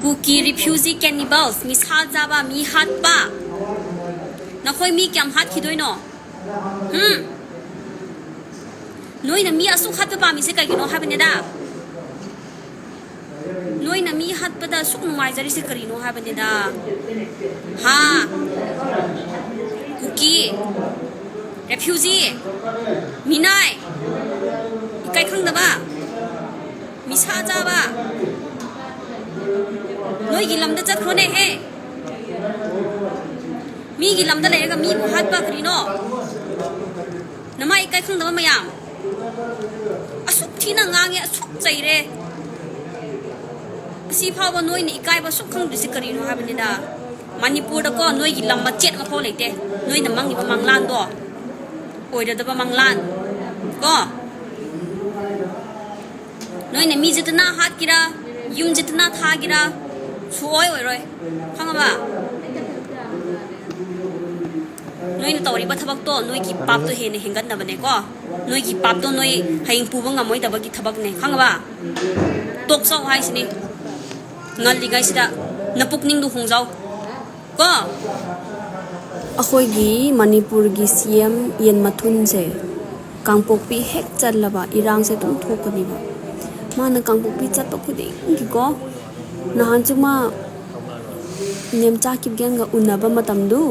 Cookie refugee cannibals Michaba mi hatba Nakhoi mi kyam hat khidoi no Noi na mi asu hat pa mi se kai no habine da Noi na mi hat pa da suk numai jari se kari no habine da ha Cookie refugee minai kai khang da ba Michaba Noi gi lam da chat khone he mi gi lam da le ga mi bu hat ba kri no namai kai khang da mayam asuk thina ngang ya asuk chai re si phaw ba noi ni kai ba suk khang disi kri no ha bani da manipur da ko noi gi lam ma chet ma pho le te noi na mang ni ba mang lan do oi da ba mang lan ko noi na mi jitna hat kira yum jitna tha kira suoi oi roi khang ba noi na tori ba thabak to noi ki pap to he ne hengat na bane ko noi ki pap to noi haing pu ba ngamoi da ba ki thabak ne khang ba tok sau hai sini ngal li gai sida napuk ning du hong jau ko akhoi gi manipur gi cm yen mathun se kangpokpi hek chalaba irang se tum thokani ba mana kangpokpi chat pa khuding gi ko nahan chuma nem cha kip gen ga unaba matam du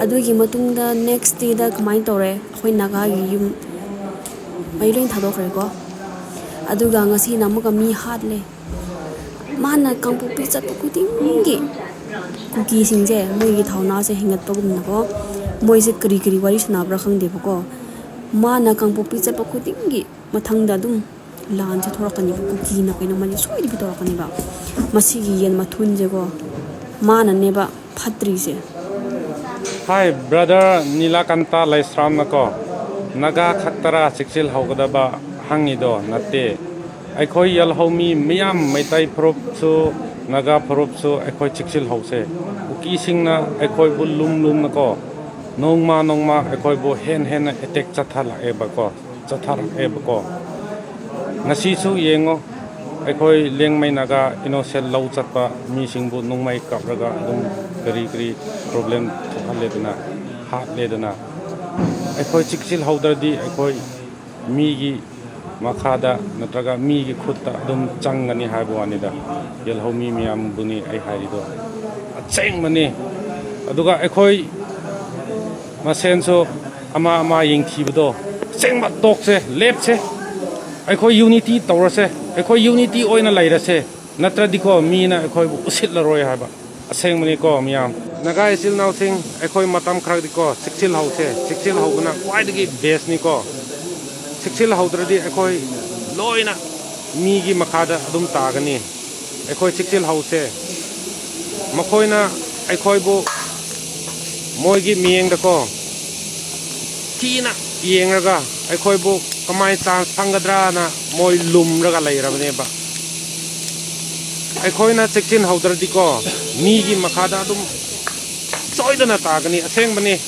adugi matungda next day da kamai tore khoi naga gi yum mai loin thadokre ko aduga ngasi namuka mi hat le mana kangpokpi chat pa khuding gi kuki singje moi gi thauna se hingat pagum na ko moi se kri kri wari sna bra khang de ko mana kangpokpi chat pa khuding gi mathangda dum lan che thorakani kuki na kaina mali soi di thorakani ba masi gi yen mathun je ko mana ne ba phatri se Hi brother Nilakanta Laisram nako Naga Khaktara Siksil Haugadaba Hangido Nate Aikoi Yal Homi Miam Maitai Prop so Naga Prop so Aikoi Siksil Hause Uki Singna Aikoi Bu Lum nako Nongma Aikoi Bu hen attack Chathala Ebako Chathar Ebako Nasi su yengo Aikoi Leng Mai Naga Innocent Lau Chatpa Mi Singbu Nongmai Kapraga Dum Kari problem ledana hat ledana aikoi chiksil haudardi aikoi migi makhada natraga migi khutta dum changani haibwani da yel homi miam buni ai harido acheng mani aduga aikoi masenso ama yingthibdo chengba tokse lepse aikoi unity tawrase aikoi unity oina lairase natradiko mina aikoi usitlaroi haba aseng mani ko miam Naga isil now sing aikoi matam khrak di ko siksil hause siksil haugna kwaidagi base ni ko siksil haudradi aikoi loina mi gi makhada adum tagani aikoi siksil hause makhoina aikoi bu moi gi mieng da ko tina yengraga aikoi bu kamai chance phangadra na moi lum raga lairabne ba aikoi na siksil haudradi ko mi gi makhada adum soidana tagani aseng bani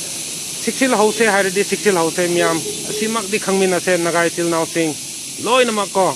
siksil hause hairadi siksil hause miam asimak di khangmin ase nagai til now sing loina ma ko